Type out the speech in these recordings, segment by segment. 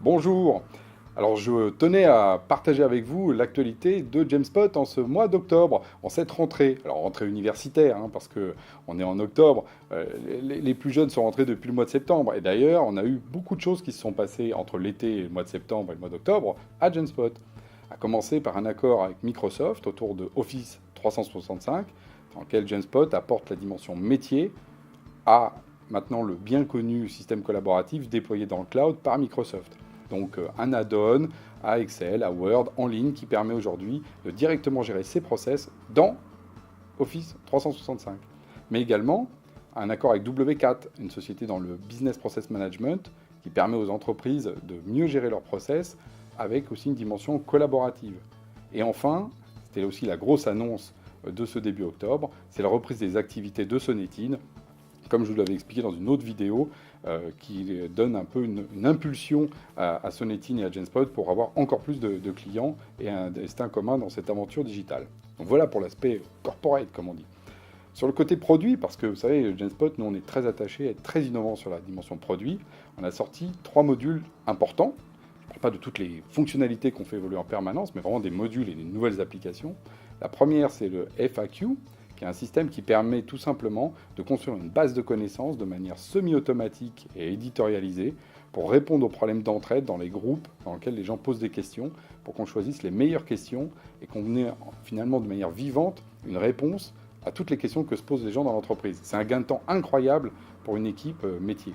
Bonjour. Alors je tenais à partager avec vous l'actualité de Jamespot en ce mois d'octobre, en cette rentrée. Alors rentrée universitaire, parce que on est en octobre. Les plus jeunes sont rentrés depuis le mois de septembre. Et d'ailleurs, on a eu beaucoup de choses qui se sont passées entre l'été et le mois de septembre et le mois d'octobre à Jamespot. À commencer par un accord avec Microsoft autour de Office 365, dans lequel Jamespot apporte la dimension métier à maintenant le bien connu système collaboratif déployé dans le cloud par Microsoft. Donc un add-on à Excel, à Word, en ligne, qui permet aujourd'hui de directement gérer ses process dans Office 365. Mais également un accord avec W4, une société dans le business process management, qui permet aux entreprises de mieux gérer leurs process avec aussi une dimension collaborative. Et enfin, c'était aussi la grosse annonce de ce début octobre, c'est la reprise des activités de Sonetine, comme je vous l'avais expliqué dans une autre vidéo, qui donne un peu une impulsion à Sonetine et à Jamespot pour avoir encore plus de clients et un destin commun dans cette aventure digitale. Donc voilà pour l'aspect corporate, comme on dit. Sur le côté produit, parce que vous savez, Jamespot, nous on est très attachés à être très innovants sur la dimension produit, on a sorti 3 modules importants. Je ne parle pas de toutes les fonctionnalités qu'on fait évoluer en permanence, mais vraiment des modules et des nouvelles applications. La première, c'est le FAQ, qui est un système qui permet tout simplement de construire une base de connaissances de manière semi-automatique et éditorialisée pour répondre aux problèmes d'entraide dans les groupes dans lesquels les gens posent des questions, pour qu'on choisisse les meilleures questions et qu'on ait finalement de manière vivante une réponse à toutes les questions que se posent les gens dans l'entreprise. C'est un gain de temps incroyable pour une équipe métier.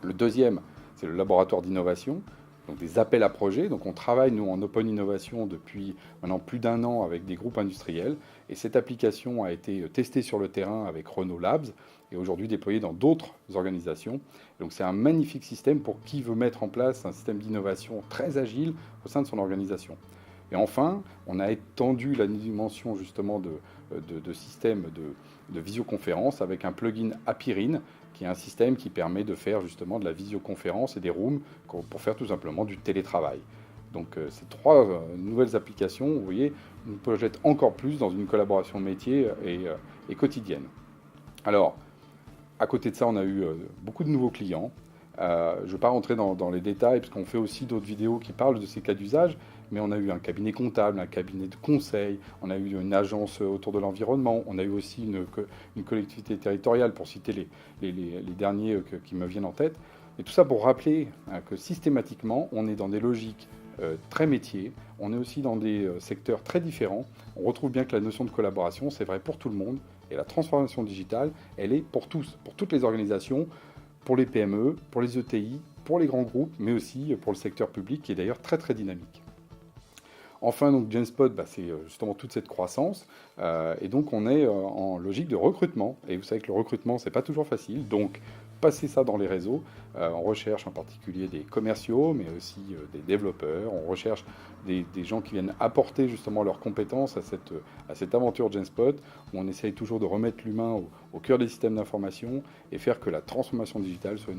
Le deuxième, c'est le laboratoire d'innovation, donc des appels à projets. Donc on travaille, nous, en open innovation depuis maintenant plus d'1 an avec des groupes industriels. Et cette application a été testée sur le terrain avec Renault Labs et aujourd'hui déployée dans d'autres organisations. Donc c'est un magnifique système pour qui veut mettre en place un système d'innovation très agile au sein de son organisation. Et enfin, on a étendu la dimension justement de système de visioconférence avec un plugin Apirine, qui est un système qui permet de faire justement de la visioconférence et des rooms pour faire tout simplement du télétravail. Donc ces 3 nouvelles applications, vous voyez, nous projettent encore plus dans une collaboration métier et quotidienne. Alors, à côté de ça, on a eu beaucoup de nouveaux clients. Je ne vais pas rentrer dans les détails, parce qu'on fait aussi d'autres vidéos qui parlent de ces cas d'usage, mais on a eu un cabinet comptable, un cabinet de conseil, on a eu une agence autour de l'environnement, on a eu aussi une collectivité territoriale, pour citer les derniers qui me viennent en tête. Et tout ça pour rappeler que systématiquement, on est dans des logiques très métiers, on est aussi dans des secteurs très différents. On retrouve bien que la notion de collaboration, c'est vrai pour tout le monde, et la transformation digitale, elle est pour tous, pour toutes les organisations, pour les PME, pour les ETI, pour les grands groupes, mais aussi pour le secteur public, qui est d'ailleurs très très dynamique. Enfin, donc Jamespot, c'est justement toute cette croissance, et donc on est en logique de recrutement. Et vous savez que le recrutement, c'est pas toujours facile, donc passez ça dans les réseaux. On recherche en particulier des commerciaux, mais aussi des développeurs. On recherche des gens qui viennent apporter justement leurs compétences à cette aventure Jamespot, où on essaye toujours de remettre l'humain au cœur des systèmes d'information et faire que la transformation digitale soit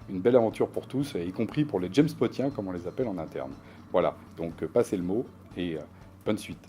une belle aventure pour tous, y compris pour les Jamespotiens, comme on les appelle en interne. Voilà, donc passez le mot et bonne suite.